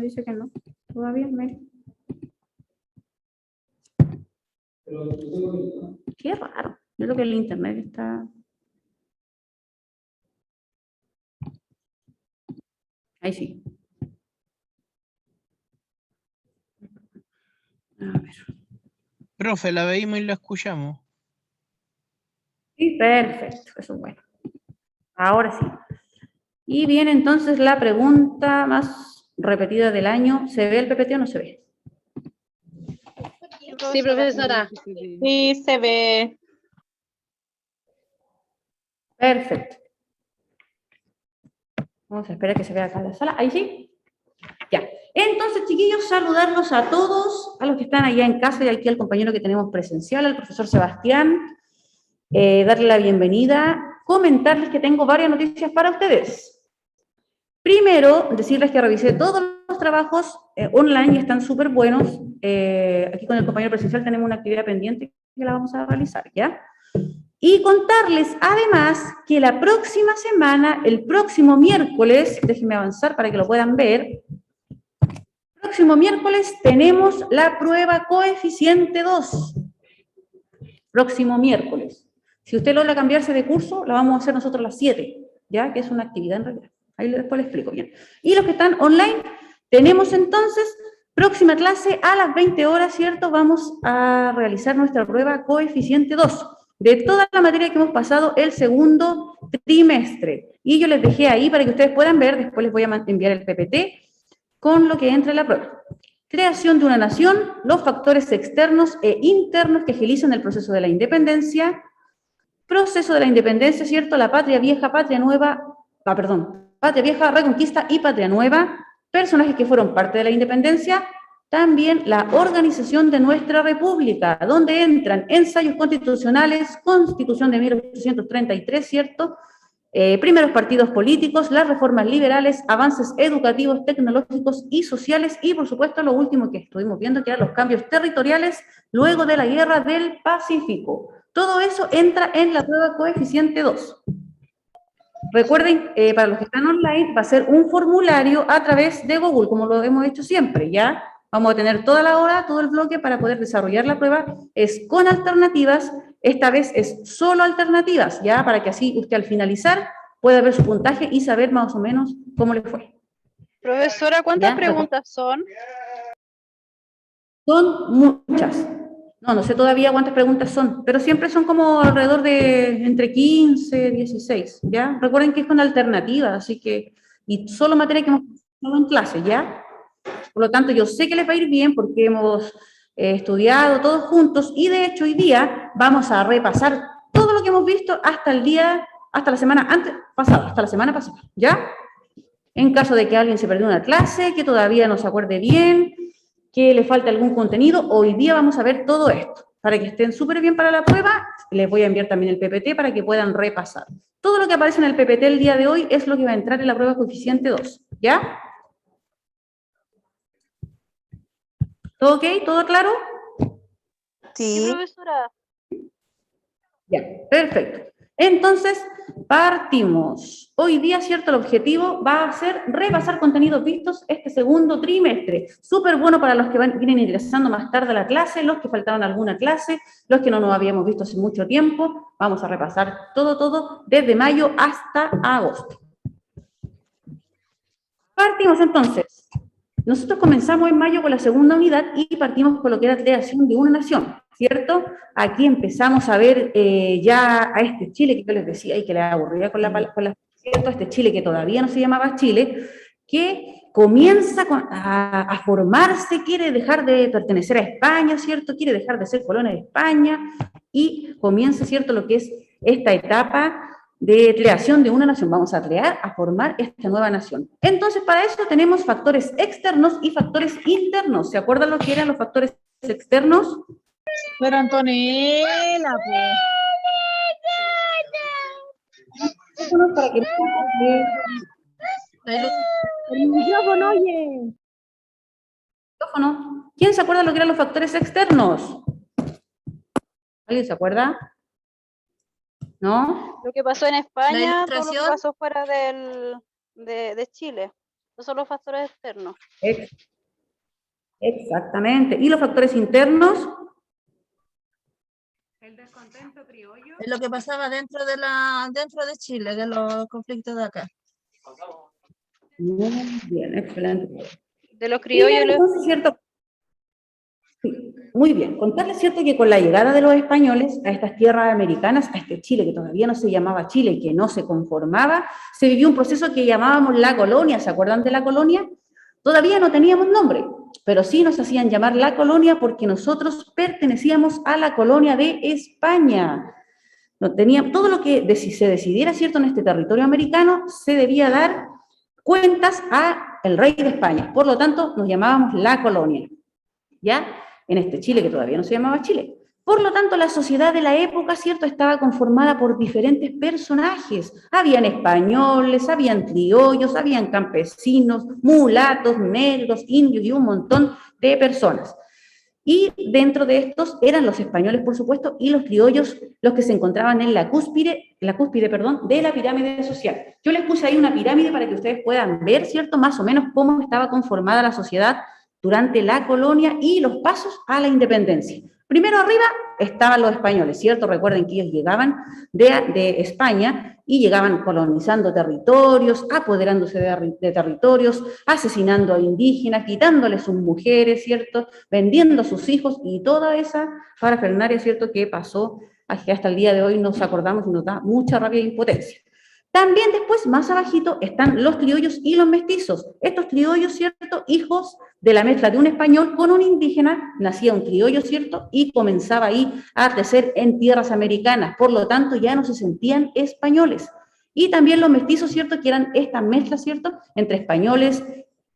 dice que no. Todavía, Mary. Qué raro. Yo creo que el internet está... Ahí sí. A ver. Profe, la veímos y la escuchamos. Sí, perfecto. Eso es bueno. Ahora sí. Y viene entonces la pregunta más repetida del año. ¿Se ve el PPT o no se ve? Sí, profesora. Sí, se ve. Perfecto. Vamos a esperar que se vea acá en la sala. Ahí sí. Ya. Entonces, chiquillos, saludarlos a todos, a los que están allá en casa y aquí al compañero que tenemos presencial, al profesor Sebastián, darle la bienvenida, comentarles que tengo varias noticias para ustedes. Primero, decirles que revisé todos los trabajos online y están súper buenos. Aquí con el compañero presencial tenemos una actividad pendiente que la vamos a realizar, ¿ya? Y contarles, además, que la próxima semana, el próximo miércoles, déjenme avanzar para que lo puedan ver, próximo miércoles tenemos la prueba coeficiente 2. Próximo miércoles. Si usted logra cambiarse de curso, la vamos a hacer nosotros a las 7, ¿ya? Que es una actividad en realidad. Ahí después le explico bien. Y los que están online, tenemos entonces próxima clase a las 20 horas, ¿cierto? Vamos a realizar nuestra prueba coeficiente 2 de toda la materia que hemos pasado el segundo trimestre. Y yo les dejé ahí para que ustedes puedan ver, después les voy a enviar el PPT, con lo que entra en la prueba. Creación de una nación, los factores externos e internos que agilizan el proceso de la independencia, proceso de la independencia, ¿cierto? La patria vieja, patria nueva, patria vieja, reconquista y patria nueva, personajes que fueron parte de la independencia, también la organización de nuestra república, donde entran ensayos constitucionales, constitución de 1833, ¿cierto? Primeros partidos políticos, las reformas liberales, avances educativos, tecnológicos y sociales, y por supuesto lo último que estuvimos viendo, que eran los cambios territoriales luego de la Guerra del Pacífico. Todo eso entra en la prueba coeficiente 2. Recuerden, para los que están online, va a ser un formulario a través de Google, como lo hemos hecho siempre, ¿ya? Vamos a tener toda la hora, todo el bloque para poder desarrollar la prueba. Es con alternativas, esta vez es solo alternativas, ¿ya? Para que así usted al finalizar pueda ver su puntaje y saber más o menos cómo le fue. Profesora, ¿cuántas ¿Ya? preguntas son? Son muchas. No sé todavía cuántas preguntas son, pero siempre son como alrededor de entre 15, 16, ¿ya? Recuerden que es con alternativas, así que, y solo materia que hemos pasado en clase, ¿ya? Por lo tanto, yo sé que les va a ir bien porque hemos estudiado todos juntos y de hecho hoy día vamos a repasar todo lo que hemos visto hasta el día, hasta la semana pasada, ¿ya? En caso de que alguien se perdió una clase, que todavía no se acuerde bien, que le falta algún contenido, hoy día vamos a ver todo esto. Para que estén súper bien para la prueba, les voy a enviar también el PPT para que puedan repasar. Todo lo que aparece en el PPT el día de hoy es lo que va a entrar en la prueba coeficiente 2, ¿ya? ¿Todo ok? ¿Todo claro? Sí, profesora. Ya, perfecto. Entonces, partimos. Hoy día, ¿cierto? El objetivo va a ser repasar contenidos vistos este segundo trimestre. Súper bueno para los que vienen ingresando más tarde a la clase, los que faltaron alguna clase, los que no nos habíamos visto hace mucho tiempo. Vamos a repasar todo, desde mayo hasta agosto. Partimos entonces. Nosotros comenzamos en mayo con la segunda unidad y partimos con lo que era creación de una nación, ¿cierto? Aquí empezamos a ver ya a este Chile que yo les decía y que les aburría con ¿cierto? Este Chile que todavía no se llamaba Chile, que comienza a formarse, quiere dejar de pertenecer a España, ¿cierto? Quiere dejar de ser colonia de España y comienza, ¿cierto? Lo que es esta etapa de creación de una nación. Vamos a crear, a formar esta nueva nación. Entonces, para eso tenemos factores externos y factores internos. ¿Se acuerdan lo que eran los factores externos? Pero Antonella, Para que el micrófono, oye. ¿Quién se acuerda lo que eran los factores externos? ¿Alguien se acuerda? ¿No? Lo que pasó en España, todo lo que ilustración. pasó fuera de Chile. Esos son los factores externos. Exactamente. ¿Y los factores internos? El descontento criollo. Es lo que pasaba dentro de Chile, de los conflictos de acá. Muy bien, excelente. De los criollos. Entonces, ¿cierto? Sí, muy bien. Contarles, ¿cierto?, que con la llegada de los españoles a estas tierras americanas, a este Chile, que todavía no se llamaba Chile y que no se conformaba, se vivió un proceso que llamábamos la colonia. ¿Se acuerdan de la colonia? Todavía no teníamos nombre, pero sí nos hacían llamar la colonia porque nosotros pertenecíamos a la colonia de España. No teníamos, todo lo que se decidiera, ¿cierto?, en este territorio americano, se debía dar cuentas al rey de España. Por lo tanto, nos llamábamos la colonia, ¿ya? En este Chile, que todavía no se llamaba Chile. Por lo tanto, la sociedad de la época, ¿cierto?, estaba conformada por diferentes personajes. Habían españoles, habían criollos, habían campesinos, mulatos, negros, indios y un montón de personas. Y dentro de estos eran los españoles, por supuesto, y los criollos los que se encontraban en la cúspide, de la pirámide social. Yo les puse ahí una pirámide para que ustedes puedan ver, ¿cierto?, más o menos cómo estaba conformada la sociedad durante la colonia y los pasos a la independencia. Primero arriba estaban los españoles, ¿cierto? Recuerden que ellos llegaban de España y llegaban colonizando territorios, apoderándose de territorios, asesinando a indígenas, quitándoles sus mujeres, ¿cierto? Vendiendo a sus hijos y toda esa parafernalia, ¿cierto?, que pasó hasta el día de hoy nos acordamos y nos da mucha rabia e impotencia. También después, más abajito, están los criollos y los mestizos. Estos criollos, ¿cierto?, hijos de la mezcla de un español con un indígena, nacía un criollo, ¿cierto?, y comenzaba ahí a crecer en tierras americanas. Por lo tanto, ya no se sentían españoles. Y también los mestizos, ¿cierto?, que eran esta mezcla, ¿cierto?, entre españoles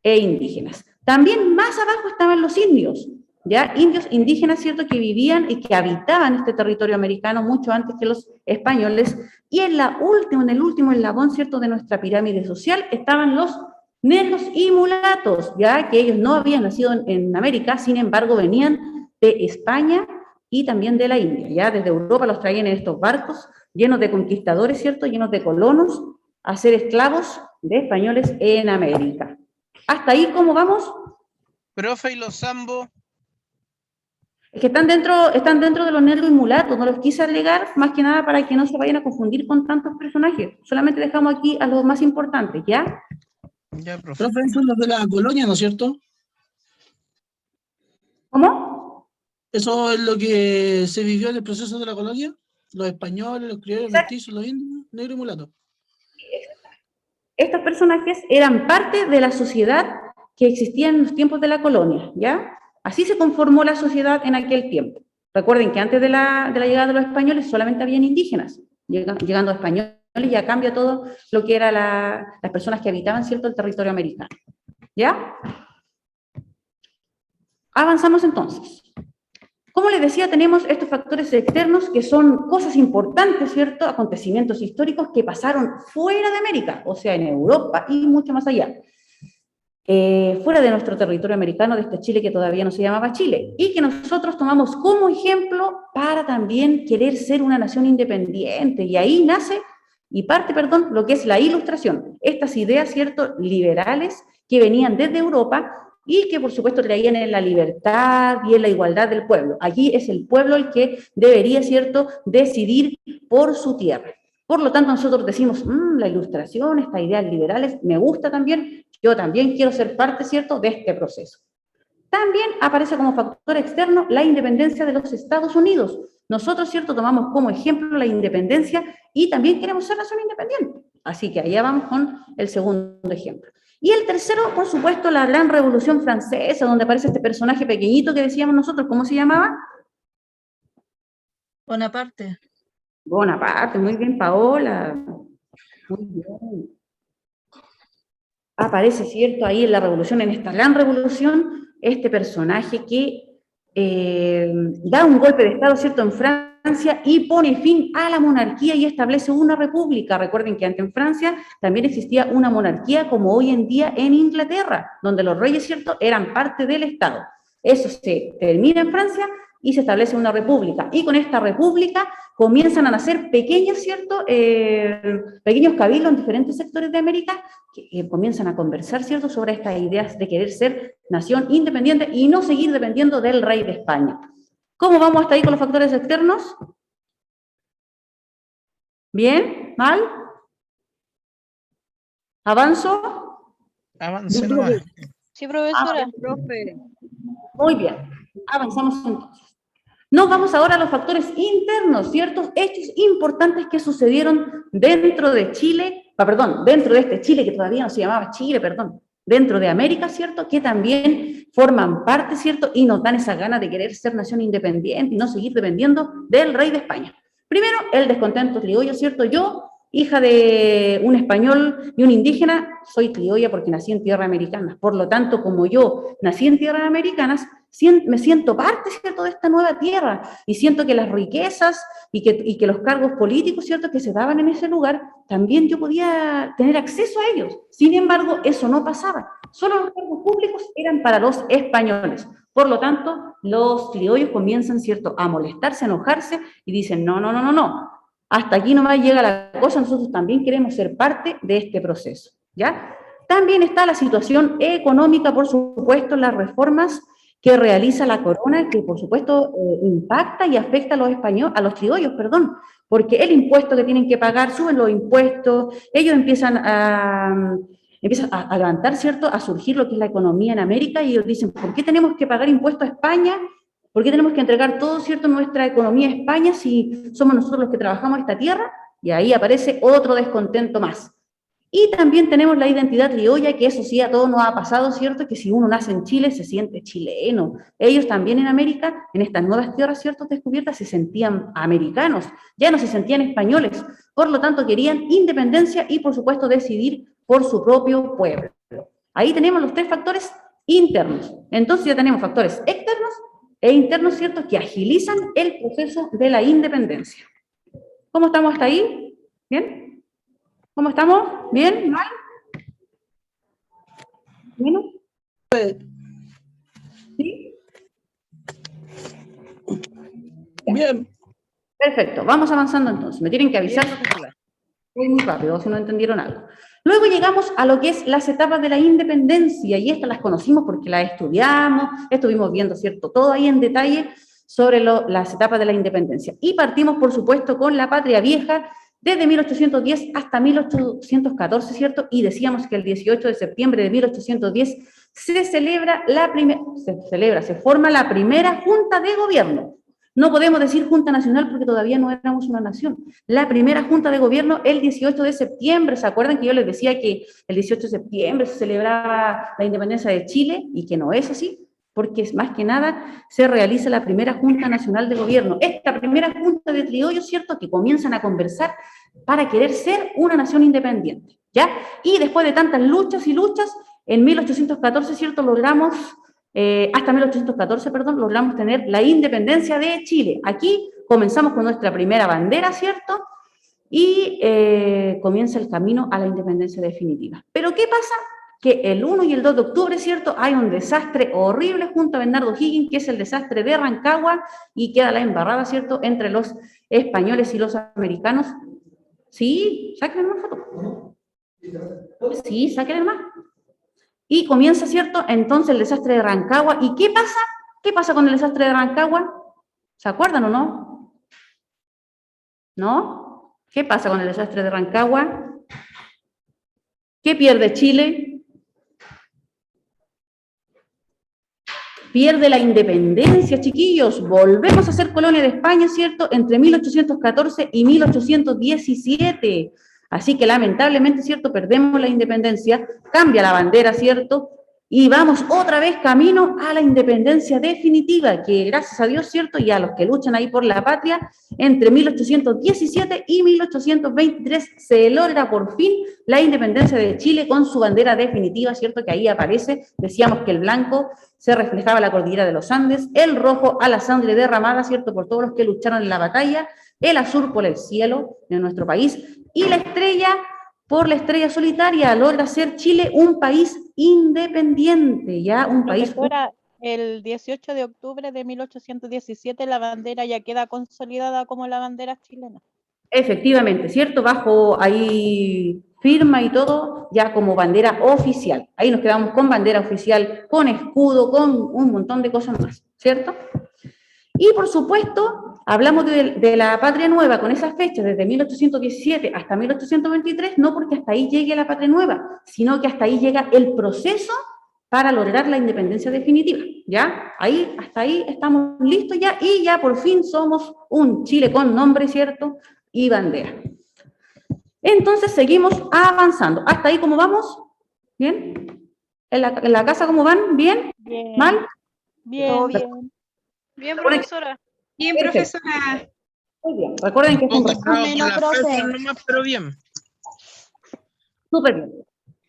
e indígenas. También más abajo estaban los indios, ¿ya? Indios indígenas, ¿cierto?, que vivían y que habitaban este territorio americano mucho antes que los españoles. Y en el último eslabón, ¿cierto?, de nuestra pirámide social estaban los negros y mulatos, ya que ellos no habían nacido en América, sin embargo venían de España y también de la India, ya desde Europa los traían en estos barcos llenos de conquistadores, ¿cierto?, llenos de colonos, a ser esclavos de españoles en América. ¿Hasta ahí cómo vamos? Profe, ¿y los zambos? Es que están dentro de los negros y mulatos, no los quise alegar más que nada para que no se vayan a confundir con tantos personajes. Solamente dejamos aquí a los más importantes, ¿ya? Ya, profe. Profe, eso es lo de la colonia, ¿no es cierto? ¿Cómo? Eso es lo que se vivió en el proceso de la colonia. Los españoles, los criollos, los mestizos, los indios, negros y mulatos. Estos personajes eran parte de la sociedad que existía en los tiempos de la colonia, ¿ya? Así se conformó la sociedad en aquel tiempo. Recuerden que antes de la llegada de los españoles solamente habían indígenas, llegando españoles y a cambio todo lo que eran las personas que habitaban, ¿cierto?, el territorio americano. ¿Ya? Avanzamos entonces. Como les decía, tenemos estos factores externos que son cosas importantes, ¿cierto?, acontecimientos históricos que pasaron fuera de América, o sea, en Europa y mucho más allá. Fuera de nuestro territorio americano, de este Chile que todavía no se llamaba Chile, y que nosotros tomamos como ejemplo para también querer ser una nación independiente, y ahí nace y parte, lo que es la Ilustración, estas ideas, ¿cierto?, liberales que venían desde Europa y que por supuesto traían en la libertad y en la igualdad del pueblo. Allí es el pueblo el que debería, ¿cierto?, decidir por su tierra. Por lo tanto, nosotros decimos, la Ilustración, estas ideas liberales, me gusta también, yo también quiero ser parte, ¿cierto?, de este proceso. También aparece como factor externo la independencia de los Estados Unidos. Nosotros, ¿cierto?, tomamos como ejemplo la independencia y también queremos ser nación independiente. Así que allá vamos con el segundo ejemplo. Y el tercero, por supuesto, la Gran Revolución Francesa, donde aparece este personaje pequeñito que decíamos nosotros, ¿cómo se llamaba? Bonaparte. Bonaparte, muy bien, Paola. Muy bien. Aparece, ¿cierto?, ahí en la revolución, en esta gran revolución, este personaje que da un golpe de Estado, ¿cierto?, en Francia y pone fin a la monarquía y establece una república. Recuerden que antes en Francia también existía una monarquía como hoy en día en Inglaterra, donde los reyes, ¿cierto?, eran parte del Estado. Eso se termina en Francia y se establece una república. Y con esta república comienzan a nacer pequeñas, ¿cierto? Pequeños cabildos en diferentes sectores de América que comienzan a conversar, ¿cierto?, sobre estas ideas de querer ser nación independiente y no seguir dependiendo del rey de España. ¿Cómo vamos hasta ahí con los factores externos? ¿Bien? ¿Mal? ¿Avanzo? Avance nomás. Sí, profesora. Profe. Muy bien. Avanzamos entonces. Nos vamos ahora a los factores internos, ¿cierto? Hechos importantes que sucedieron dentro de Chile, dentro de este Chile que todavía no se llamaba Chile, dentro de América, ¿cierto? Que también forman parte, ¿cierto? Y nos dan esa gana de querer ser nación independiente y no seguir dependiendo del rey de España. Primero, el descontento criollo, ¿cierto? Yo, hija de un español y un indígena, soy criolla porque nací en tierras americanas. Por lo tanto, como yo nací en tierras americanas, me siento parte, ¿cierto?, de esta nueva tierra y siento que las riquezas y que los cargos políticos, ¿cierto?, que se daban en ese lugar, también yo podía tener acceso a ellos. Sin embargo, eso no pasaba. Solo los cargos públicos eran para los españoles. Por lo tanto, los criollos comienzan, ¿cierto?, a molestarse, a enojarse y dicen, no. Hasta aquí nomás llega la cosa, nosotros también queremos ser parte de este proceso, ¿ya? También está la situación económica, por supuesto, las reformas que realiza la corona, que por supuesto impacta y afecta a los criollos, porque el impuesto que tienen que pagar, suben los impuestos, ellos empiezan a levantar, ¿cierto?, a surgir lo que es la economía en América, y ellos dicen, ¿por qué tenemos que pagar impuestos a España? ¿Por qué tenemos que entregar todo, ¿cierto?, nuestra economía a España si somos nosotros los que trabajamos esta tierra? Y ahí aparece otro descontento más. Y también tenemos la identidad criolla, que eso sí a todos nos ha pasado, ¿cierto?, que si uno nace en Chile se siente chileno. Ellos también en América, en estas nuevas tierras, ¿cierto?, descubiertas, se sentían americanos, ya no se sentían españoles. Por lo tanto, querían independencia y, por supuesto, decidir por su propio pueblo. Ahí tenemos los tres factores internos. Entonces ya tenemos factores externos e internos, ¿cierto?, que agilizan el proceso de la independencia. ¿Cómo estamos hasta ahí? ¿Bien? ¿Cómo estamos? ¿Bien? ¿Mal? ¿Menos? ¿Sí? Bien. Perfecto, vamos avanzando entonces. Me tienen que avisar. Voy muy rápido, si no entendieron algo. Luego llegamos a lo que es las etapas de la independencia, y estas las conocimos porque las estudiamos, estuvimos viendo, ¿cierto?, todo ahí en detalle sobre las etapas de la independencia. Y partimos, por supuesto, con la patria vieja, desde 1810 hasta 1814, ¿cierto? Y decíamos que el 18 de septiembre de 1810 se forma la primera Junta de Gobierno. No podemos decir Junta Nacional porque todavía no éramos una nación. La primera Junta de Gobierno el 18 de septiembre. ¿Se acuerdan que yo les decía que el 18 de septiembre se celebraba la independencia de Chile? Y que no es así, porque más que nada se realiza la primera Junta Nacional de Gobierno. Esta primera Junta de criollos, ¿cierto?, que comienzan a conversar para querer ser una nación independiente, ¿ya? Y después de tantas luchas y luchas, en 1814, ¿cierto?, hasta 1814, logramos tener la independencia de Chile. Aquí comenzamos con nuestra primera bandera, ¿cierto?, y comienza el camino a la independencia definitiva. Pero ¿qué pasa? Que el 1 y el 2 de octubre, ¿cierto?, hay un desastre horrible junto a Bernardo O'Higgins, que es el desastre de Rancagua, y queda la embarrada, ¿cierto?, entre los españoles y los americanos. Sí, sáquenle más foto. Sí, sáquenle más. Y comienza, ¿cierto?, entonces el desastre de Rancagua. ¿Y qué pasa? ¿Qué pasa con el desastre de Rancagua? ¿Se acuerdan o no? ¿No? ¿Qué pasa con el desastre de Rancagua? ¿Qué pierde Chile? Pierde la independencia, chiquillos. Volvemos a ser colonia de España, ¿cierto?, entre 1814 y 1817. Así que lamentablemente, ¿cierto?, perdemos la independencia, cambia la bandera, ¿cierto?, y vamos otra vez camino a la independencia definitiva, que gracias a Dios, ¿cierto?, y a los que luchan ahí por la patria, entre 1817 y 1823 se logra por fin la independencia de Chile con su bandera definitiva, ¿cierto?, que ahí aparece. Decíamos que el blanco se reflejaba en la cordillera de los Andes, el rojo a la sangre derramada, ¿cierto?, por todos los que lucharon en la batalla, el azul por el cielo de nuestro país, y la estrella por la estrella solitaria, logra ser Chile un país independiente, ya un país... Profesora, el 18 de octubre de 1817 la bandera ya queda consolidada como la bandera chilena. Efectivamente, ¿cierto? Bajo ahí firma y todo, ya como bandera oficial. Ahí nos quedamos con bandera oficial, con escudo, con un montón de cosas más, ¿cierto? Y por supuesto, hablamos de la Patria Nueva con esas fechas, desde 1817 hasta 1823, no porque hasta ahí llegue la Patria Nueva, sino que hasta ahí llega el proceso para lograr la independencia definitiva, ¿ya? Ahí, hasta ahí estamos listos ya, y ya por fin somos un Chile con nombre, ¿cierto? Y bandera. Entonces seguimos avanzando. ¿Hasta ahí cómo vamos? ¿Bien? ¿En la casa cómo van? ¿Bien? Bien. ¿Mal? Bien, bien. Bien, profesora. Bien, Perfecto. profesora. Muy bien. Recuerden que es un Un poco resumen. bravo por menos, las profe. fechas nomás, pero bien. Súper bien.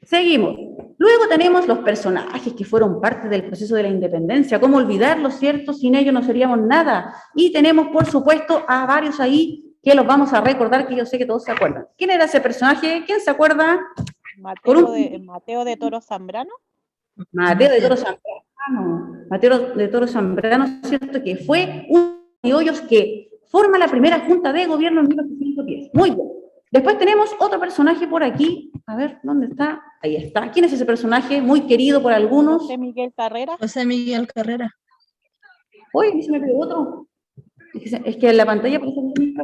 Seguimos. Luego tenemos los personajes que fueron parte del proceso de la independencia. ¿Cómo olvidarlos, cierto? Sin ellos no seríamos nada. Y tenemos, por supuesto, a varios ahí que los vamos a recordar, que yo sé que todos se acuerdan. ¿Quién era ese personaje? ¿Quién se acuerda? Mateo de Toro Zambrano. Mateo de Toro Zambrano. Mateo de Toro Zambrano, ¿cierto? Que fue uno de hoyos que forma la primera junta de gobierno en 1810. Muy bien. Después tenemos otro personaje por aquí. A ver, ¿dónde está? Ahí está. ¿Quién es ese personaje? Muy querido por algunos. José Miguel Carrera. José Miguel Carrera. Uy, se me pegó otro. Es que en la pantalla parece que...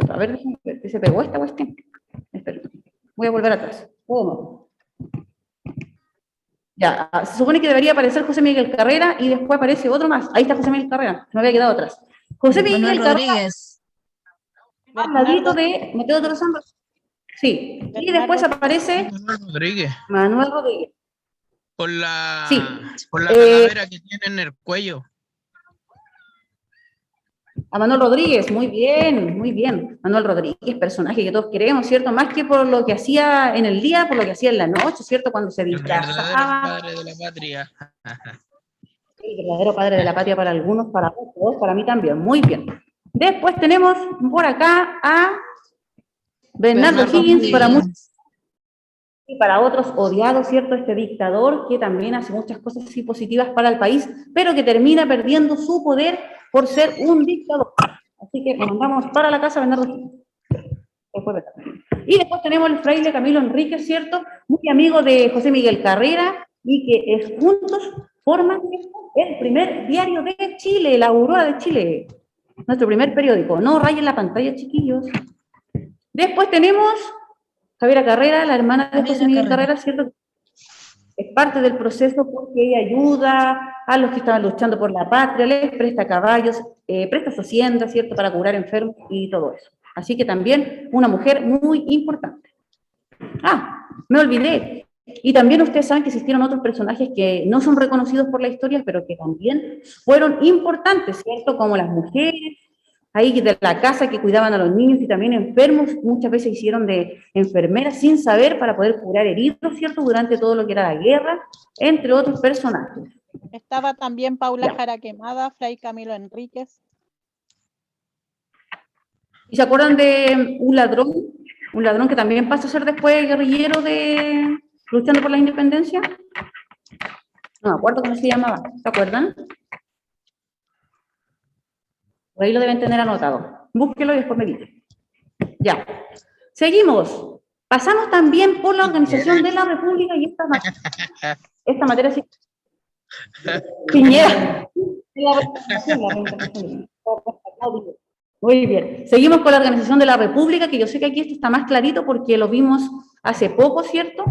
A ver, déjame ver. ¿Se pegó esta cuestión? Espera. Voy a volver atrás. ¿Cómo? Ya, se supone que debería aparecer José Miguel Carrera y después aparece otro más. Ahí está José Miguel Carrera. Se me había quedado atrás. José Miguel Manuel Carrera. Rodríguez. Al ladito de Mateo de los Santos. Sí. Y después aparece Manuel Rodríguez. Manuel Rodríguez. Por la, Sí. por la calavera que tiene en el cuello. A Manuel Rodríguez, muy bien, muy bien. Manuel Rodríguez, personaje que todos queremos, ¿cierto? Más que por lo que hacía en el día, por lo que hacía en la noche, ¿cierto? Cuando se El verdadero disfrazaba. padre de la patria. El verdadero padre de la patria para algunos, para otros, para mí también. Muy bien. Después tenemos por acá a Bernardo Higgins, para muchos y para otros odiado, ¿cierto? Este dictador que también hace muchas cosas así positivas para el país, pero que termina perdiendo su poder por ser un dictador. Así que nos mandamos para la casa Bernardo Higgins. Y después tenemos el fraile Camilo Enríquez, ¿cierto? Muy amigo de José Miguel Carrera, y que juntos forman el primer diario de Chile, la Aurora de Chile. Nuestro primer periódico. No rayen la pantalla, chiquillos. Después tenemos Javiera Carrera, la hermana de José Miguel Carrera, ¿cierto? Es parte del proceso porque ella ayuda a los que estaban luchando por la patria, les presta caballos, presta su hacienda, ¿cierto? Para curar enfermos y todo eso. Así que también una mujer muy importante. Ah, me olvidé. Y también ustedes saben que existieron otros personajes que no son reconocidos por la historia, pero que también fueron importantes, ¿cierto? Como las mujeres, ahí de la casa que cuidaban a los niños y también enfermos, muchas veces hicieron de enfermeras sin saber para poder curar heridos, ¿cierto? Durante todo lo que era la guerra, entre otros personajes. Estaba también Paula Ya. Jara Quemada, Fray Camilo Enríquez. ¿Y se acuerdan de un ladrón? Un ladrón que también pasa a ser después guerrillero de luchando por la independencia. No me acuerdo cómo se llamaba. ¿Se acuerdan? Por ahí lo deben tener anotado. Búsquelo y después me dicen. Ya. Seguimos. Pasamos también por la Organización de la República y esta materia sí. Piñera. Muy bien. Seguimos con la Organización de la República, que yo sé que aquí esto está más clarito porque lo vimos hace poco, ¿cierto?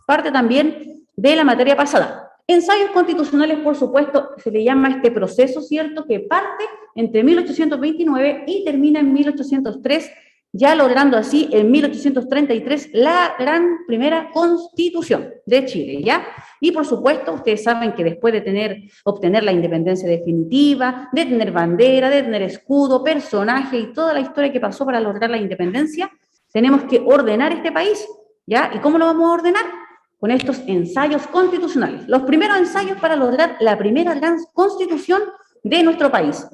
Parte también de la materia pasada. Ensayos constitucionales, por supuesto, se le llama este proceso, ¿cierto? Que parte entre 1829 y termina en 1803, ya logrando así en 1833 la gran primera Constitución de Chile, ¿ya? Y por supuesto, ustedes saben que después de obtener la independencia definitiva, de tener bandera, de tener escudo, personaje y toda la historia que pasó para lograr la independencia, tenemos que ordenar este país, ¿ya? ¿Y cómo lo vamos a ordenar? Con estos ensayos constitucionales. Los primeros ensayos para lograr la primera gran constitución de nuestro país.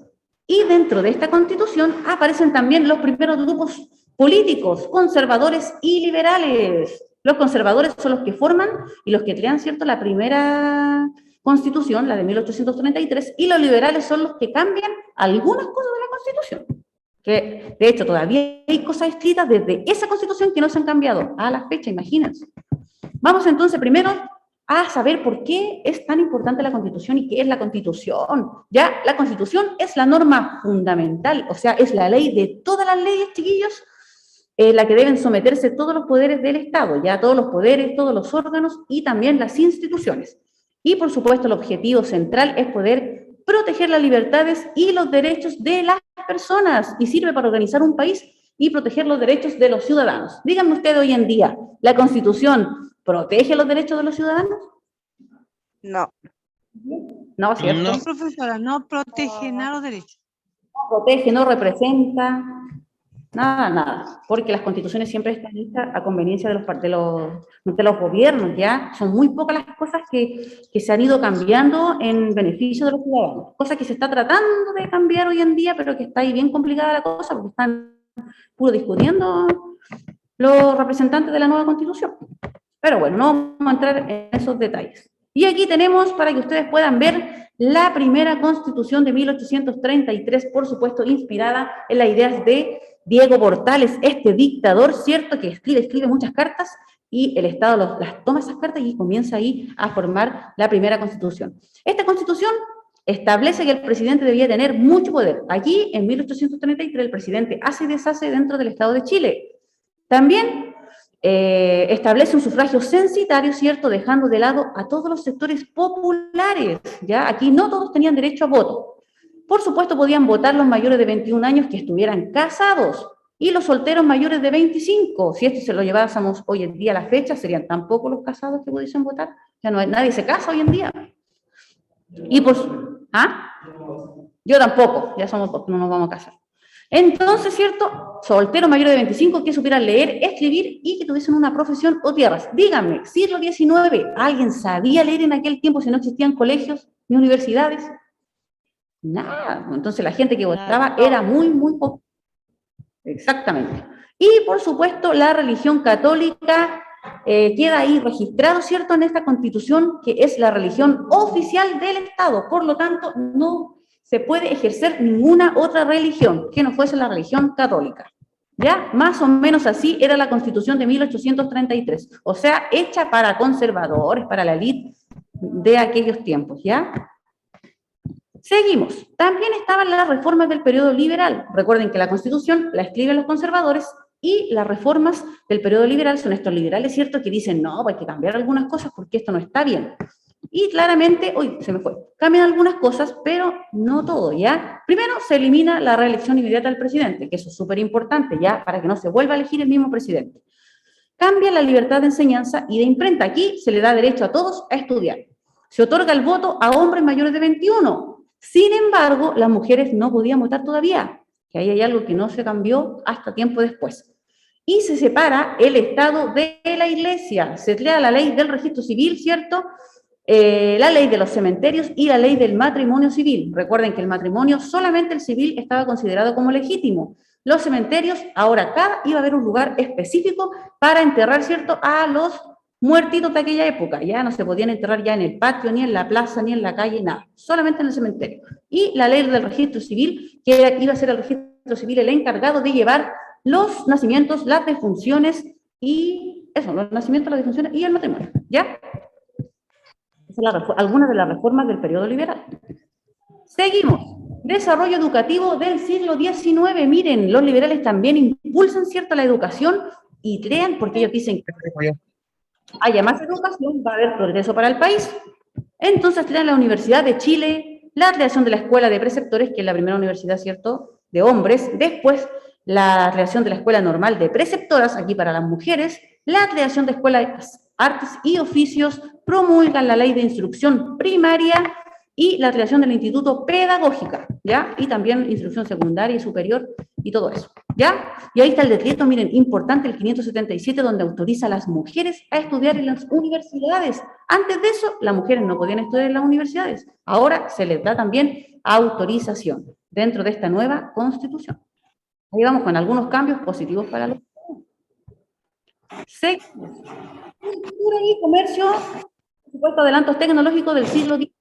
Y dentro de esta constitución aparecen también los primeros grupos políticos, conservadores y liberales. Los conservadores son los que forman y los que crean, ¿cierto?, la primera Constitución, la de 1833, y los liberales son los que cambian algunas cosas de la Constitución. Que, de hecho, todavía hay cosas escritas desde esa Constitución que no se han cambiado a la fecha, imagínense. Vamos entonces primero a saber por qué es tan importante la Constitución y qué es la Constitución. Ya, la Constitución es la norma fundamental, o sea, es la ley de todas las leyes, chiquillos, la que deben someterse todos los poderes del Estado, ya todos los poderes, todos los órganos y también las instituciones. Y, por supuesto, el objetivo central es poder proteger las libertades y los derechos de las personas, y sirve para organizar un país y proteger los derechos de los ciudadanos. Díganme ustedes hoy en día, ¿la Constitución protege los derechos de los ciudadanos? No. No, ¿cierto? No. No, profesora, no protege nada los derechos. No protege, no representa, nada, porque las constituciones siempre están hechas a conveniencia de los gobiernos, ¿ya? Son muy pocas las cosas que se han ido cambiando en beneficio de los ciudadanos, cosa que se está tratando de cambiar hoy en día, pero que está ahí bien complicada la cosa, porque están puro discutiendo los representantes de la nueva constitución. Pero bueno, no vamos a entrar en esos detalles. Y aquí tenemos, para que ustedes puedan ver, la primera Constitución de 1833, por supuesto, inspirada en las ideas de Diego Portales, este dictador, ¿cierto?, que escribe muchas cartas, y el Estado las toma esas cartas y comienza ahí a formar la primera Constitución. Esta Constitución establece que el presidente debía tener mucho poder. Aquí, en 1833, el presidente hace y deshace dentro del Estado de Chile. También establece un sufragio censitario, ¿cierto?, dejando de lado a todos los sectores populares, ¿ya? Aquí no todos tenían derecho a voto. Por supuesto, podían votar los mayores de 21 años que estuvieran casados, y los solteros mayores de 25. Si esto se lo llevásemos hoy en día a la fecha, serían tan pocos los casados que pudiesen votar. Ya no hay, nadie se casa hoy en día. Y ¿ah? Yo tampoco, ya somos dos, no nos vamos a casar. Entonces, ¿cierto? Solteros mayores de 25 que supieran leer, escribir y que tuviesen una profesión o tierras. Díganme, siglo XIX, ¿alguien sabía leer en aquel tiempo si no existían colegios ni universidades? Nada. Entonces la gente que votaba era muy poco. Exactamente. Y, por supuesto, la religión católica queda ahí registrado, ¿cierto?, en esta Constitución, que es la religión oficial del Estado. Por lo tanto, no se puede ejercer ninguna otra religión que no fuese la religión católica. ¿Ya? Más o menos así era la Constitución de 1833. O sea, hecha para conservadores, para la élite de aquellos tiempos, ¿ya? Seguimos. También estaban las reformas del periodo liberal. Recuerden que la Constitución la escriben los conservadores y las reformas del periodo liberal son estos liberales, ¿cierto?, que dicen, no, hay que cambiar algunas cosas porque esto no está bien. Y claramente, cambian algunas cosas, pero no todo, ¿ya? Primero, se elimina la reelección inmediata del presidente, que eso es súper importante, ¿ya?, para que no se vuelva a elegir el mismo presidente. Cambia la libertad de enseñanza y de imprenta. Aquí se le da derecho a todos a estudiar. Se otorga el voto a hombres mayores de 21. Sin embargo, las mujeres no podían votar todavía, que ahí hay algo que no se cambió hasta tiempo después. Y se separa el Estado de la Iglesia. Se crea la ley del registro civil, ¿cierto?, la ley de los cementerios y la ley del matrimonio civil. Recuerden que el matrimonio, solamente el civil, estaba considerado como legítimo. Los cementerios, ahora iba a haber un lugar específico para enterrar, ¿cierto?, a los muertitos de aquella época. Ya no se podían enterrar ya en el patio, ni en la plaza, ni en la calle, nada. Solamente en el cementerio. Y la ley del registro civil, que iba a ser el registro civil el encargado de llevar los nacimientos, las defunciones y eso, los nacimientos, las defunciones y el matrimonio. ¿Ya? Algunas de las reformas del periodo liberal. Seguimos. Desarrollo educativo del siglo XIX. Miren, los liberales también impulsan, ¿cierto?, la educación y crean, porque ellos dicen que haya más educación, va a haber progreso para el país. Entonces crean la Universidad de Chile, la creación de la Escuela de Preceptores, que es la primera universidad, ¿cierto?, de hombres. Después, la creación de la Escuela Normal de Preceptoras, aquí para las mujeres, la creación de escuelas artes y oficios, promulgan la ley de instrucción primaria y la creación del Instituto Pedagógica, ¿ya? Y también instrucción secundaria y superior y todo eso, ¿ya? Y ahí está el decreto, miren, importante, el 577, donde autoriza a las mujeres a estudiar en las universidades. Antes de eso, las mujeres no podían estudiar en las universidades. Ahora se les da también autorización dentro de esta nueva Constitución. Ahí vamos con algunos cambios positivos para los Cultura y comercio, por supuesto, adelantos tecnológicos del siglo XIX.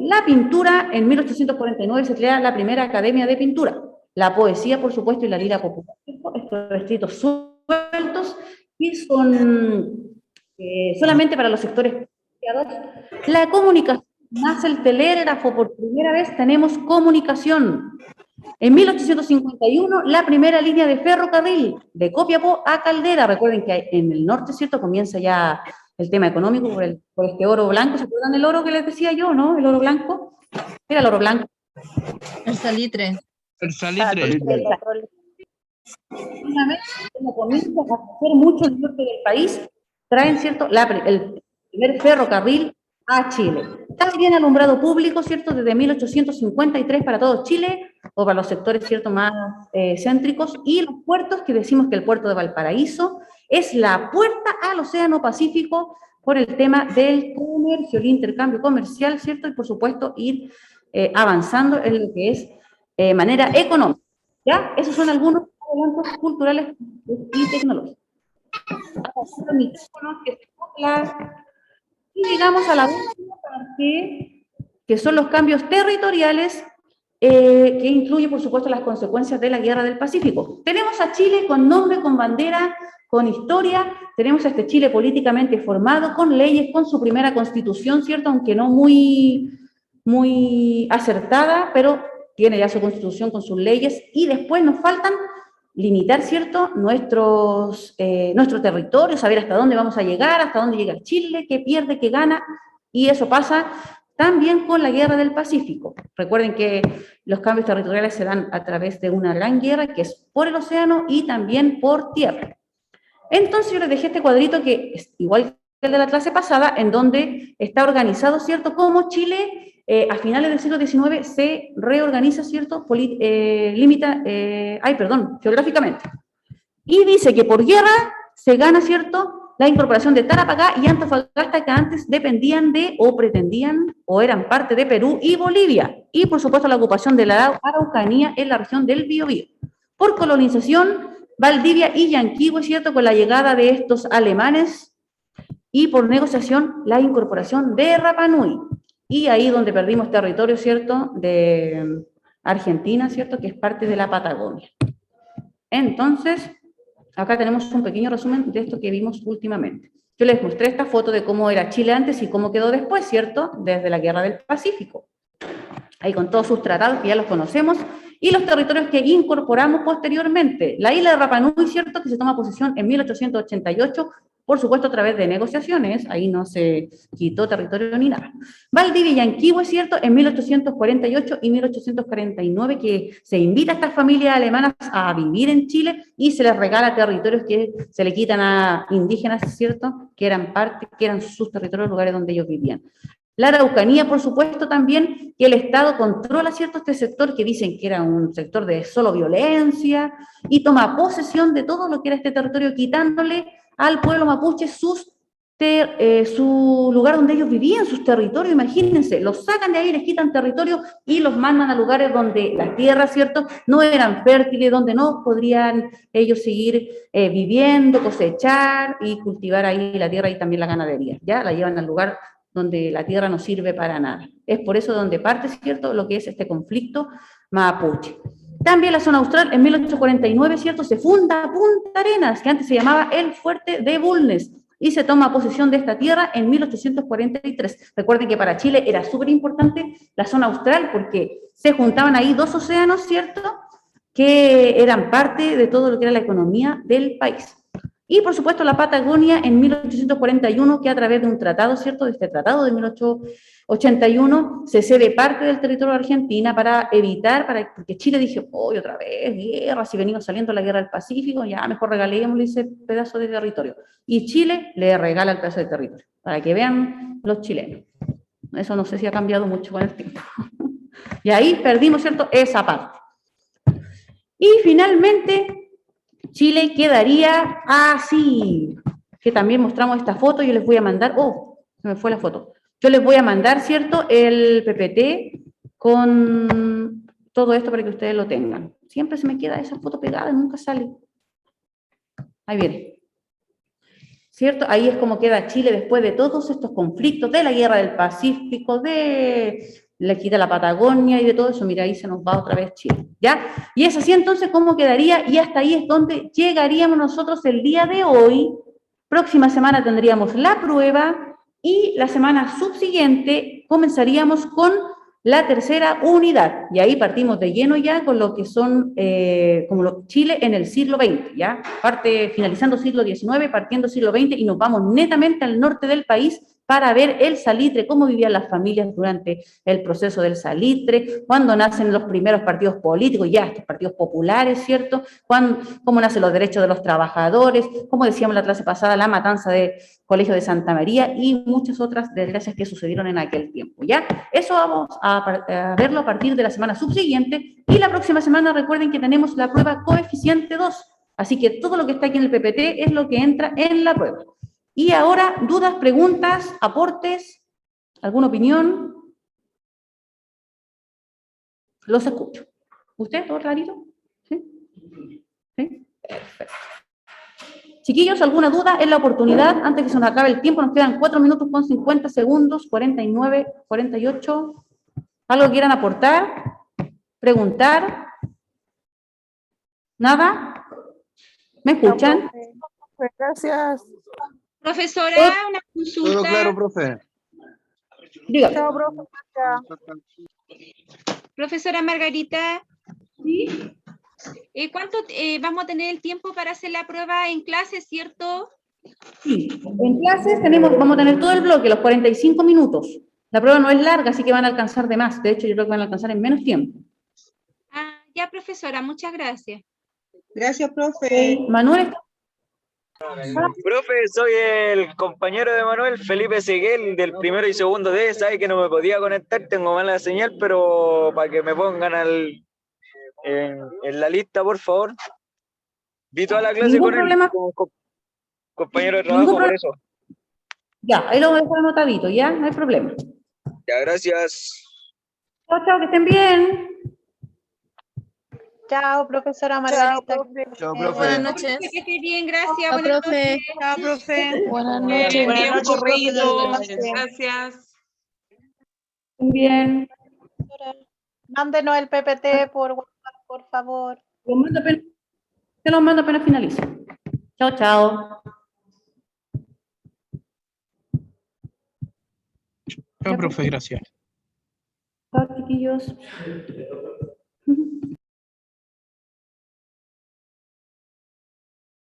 La pintura, en 1849 se crea la primera Academia de Pintura. La poesía, por supuesto, y la lira popular. Estos escritos sueltos y son solamente para los sectores privilegiados. La comunicación, nace el telégrafo, por primera vez tenemos comunicación. En 1851, la primera línea de ferrocarril de Copiapó a Caldera. Recuerden que en el norte, ¿cierto?, comienza ya el tema económico por este oro blanco. ¿Se acuerdan del oro que les decía yo, no? El oro blanco. Era el oro blanco. El salitre. El salitre. Una vez que lo comienzan a hacer mucho en el norte del país, traen, ¿cierto?, el primer ferrocarril a Chile. También alumbrado público, ¿cierto?, desde 1853 para todo Chile, o para los sectores, ¿cierto?, más céntricos, y los puertos, que decimos que el puerto de Valparaíso es la puerta al Océano Pacífico por el tema del comercio, el intercambio comercial, ¿cierto?, y por supuesto ir avanzando en lo que es manera económica. ¿Ya? Esos son algunos adelantos culturales y tecnológicos. Y llegamos a la última parte, que son los cambios territoriales, que incluye, por supuesto, las consecuencias de la Guerra del Pacífico. Tenemos a Chile con nombre, con bandera, con historia, tenemos a este Chile políticamente formado, con leyes, con su primera constitución, ¿cierto?, aunque no muy acertada, pero tiene ya su constitución con sus leyes, y después nos faltan limitar, ¿cierto?, nuestro territorio, saber hasta dónde vamos a llegar, hasta dónde llega Chile, qué pierde, qué gana, y eso pasa también con la Guerra del Pacífico. Recuerden que los cambios territoriales se dan a través de una gran guerra, que es por el océano y también por tierra. Entonces yo les dejé este cuadrito que es igual que el de la clase pasada, en donde está organizado, ¿cierto?, cómo Chile a finales del siglo XIX se reorganiza, ¿cierto?, geográficamente. Y dice que por guerra se gana, ¿cierto?, la incorporación de Tarapacá y Antofagasta, que antes dependían de, o pretendían, o eran parte de Perú y Bolivia. Y, por supuesto, la ocupación de la Araucanía en la región del Biobío. Por colonización, Valdivia y Yanquihue, ¿cierto?, con la llegada de estos alemanes. Y por negociación, la incorporación de Rapa Nui. Y ahí donde perdimos territorio, ¿cierto?, de Argentina, ¿cierto?, que es parte de la Patagonia. Entonces, acá tenemos un pequeño resumen de esto que vimos últimamente. Yo les mostré esta foto de cómo era Chile antes y cómo quedó después, ¿cierto?, desde la Guerra del Pacífico. Ahí con todos sus tratados, que ya los conocemos, y los territorios que incorporamos posteriormente. La isla de Rapa Nui, ¿cierto?, que se toma posesión en 1888, por supuesto a través de negociaciones, ahí no se quitó territorio ni nada. Valdivia y Yanquihue, ¿cierto?, en 1848 y 1849, que se invita a estas familias alemanas a vivir en Chile y se les regala territorios que se le quitan a indígenas, ¿cierto?, que eran sus territorios, lugares donde ellos vivían. La Araucanía, por supuesto, también, que el Estado controla, ¿cierto?, este sector que dicen que era un sector de solo violencia, y toma posesión de todo lo que era este territorio, quitándole al pueblo mapuche su lugar donde ellos vivían, sus territorios. Imagínense, los sacan de ahí, les quitan territorio y los mandan a lugares donde las tierras, ¿cierto?, no eran fértiles, donde no podrían ellos seguir viviendo, cosechar y cultivar ahí la tierra y también la ganadería. Ya la llevan al lugar donde la tierra no sirve para nada. Es por eso donde parte, ¿cierto?, lo que es este conflicto mapuche. También la zona austral, en 1849, ¿cierto?, se funda Punta Arenas, que antes se llamaba el Fuerte de Bulnes, y se toma posesión de esta tierra en 1843. Recuerden que para Chile era súper importante la zona austral, porque se juntaban ahí dos océanos, ¿cierto?, que eran parte de todo lo que era la economía del país. Y, por supuesto, la Patagonia en 1841, que a través de un tratado, ¿cierto?, de este tratado de 1881, se cede parte del territorio de Argentina para evitar, porque Chile dijo, hoy otra vez, guerra, si venimos saliendo de la Guerra del Pacífico, ya mejor regalémosle ese pedazo de territorio. Y Chile le regala el pedazo de territorio, para que vean los chilenos. Eso no sé si ha cambiado mucho con el tiempo. Y ahí perdimos, ¿cierto?, esa parte. Y finalmente, Chile quedaría así, que también mostramos esta foto. Yo les voy a mandar, se me fue la foto. Yo les voy a mandar, ¿cierto?, el PPT con todo esto para que ustedes lo tengan. Siempre se me queda esa foto pegada y nunca sale. Ahí viene. ¿cierto? Ahí es como queda Chile después de todos estos conflictos, de la guerra del Pacífico, de la quita la Patagonia y de todo eso. Mira, ahí se nos va otra vez Chile, ¿ya? Y es así entonces cómo quedaría, y hasta ahí es donde llegaríamos nosotros el día de hoy. Próxima semana tendríamos la prueba y la semana subsiguiente comenzaríamos con la tercera unidad, y ahí partimos de lleno ya con lo que son Chile en el siglo XX, ¿ya? Parte finalizando siglo XIX, partiendo siglo XX, y nos vamos netamente al norte del país para ver el salitre, cómo vivían las familias durante el proceso del salitre, cuándo nacen los primeros partidos políticos, ya estos partidos populares, ¿cierto? Cómo nacen los derechos de los trabajadores, como decíamos la clase pasada, la matanza del Colegio de Santa María y muchas otras desgracias que sucedieron en aquel tiempo, ¿ya? Eso vamos a verlo a partir de la semana subsiguiente, y la próxima semana recuerden que tenemos la prueba coeficiente 2, así que todo lo que está aquí en el PPT es lo que entra en la prueba. Y ahora, dudas, preguntas, aportes, ¿alguna opinión? Los escucho. ¿Usted, todo clarito? ¿Sí? ¿Sí? Perfecto. Chiquillos, ¿alguna duda? Es la oportunidad, antes que se nos acabe el tiempo, nos quedan 4 minutos con 50 segundos, 49, 48. ¿Algo que quieran aportar? ¿Preguntar? ¿Nada? ¿Me escuchan? Gracias. Profesora, una Todo consulta. claro, profe. Dígame. Chao, profe. Profesora Margarita, ¿Sí? ¿cuánto vamos a tener el tiempo para hacer la prueba en clase, cierto? Sí. En clases vamos a tener todo el bloque, los 45 minutos. La prueba no es larga, así que van a alcanzar de más. De hecho, yo creo que van a alcanzar en menos tiempo. Ah, ya, profesora, muchas gracias. Gracias, profe. Manuel, Profe, soy el compañero de Manuel, Felipe Seguel, del primero y segundo D. Sabe que no me podía conectar, tengo mala señal, pero para que me pongan en la lista, por favor. Vi toda la clase ningún con él, problema. como compañero de Ningún trabajo, por problema. eso. Ya, ahí lo voy a dejar anotadito, ya, no hay problema. Ya, gracias. Chao, chao, que estén bien. Chao, profesora Margarita. Chao, Buenas profe. noches. Que esté bien, gracias. Chao, Buenas profe. noches. Chao, profe. Buenas Buen noches. día corrido. Gracias. Gracias. Estén bien. Mándenos el PPT por WhatsApp, por favor. Te los mando apenas finalice. Chao, chao. Chao, profe, gracias. Chao, chiquillos.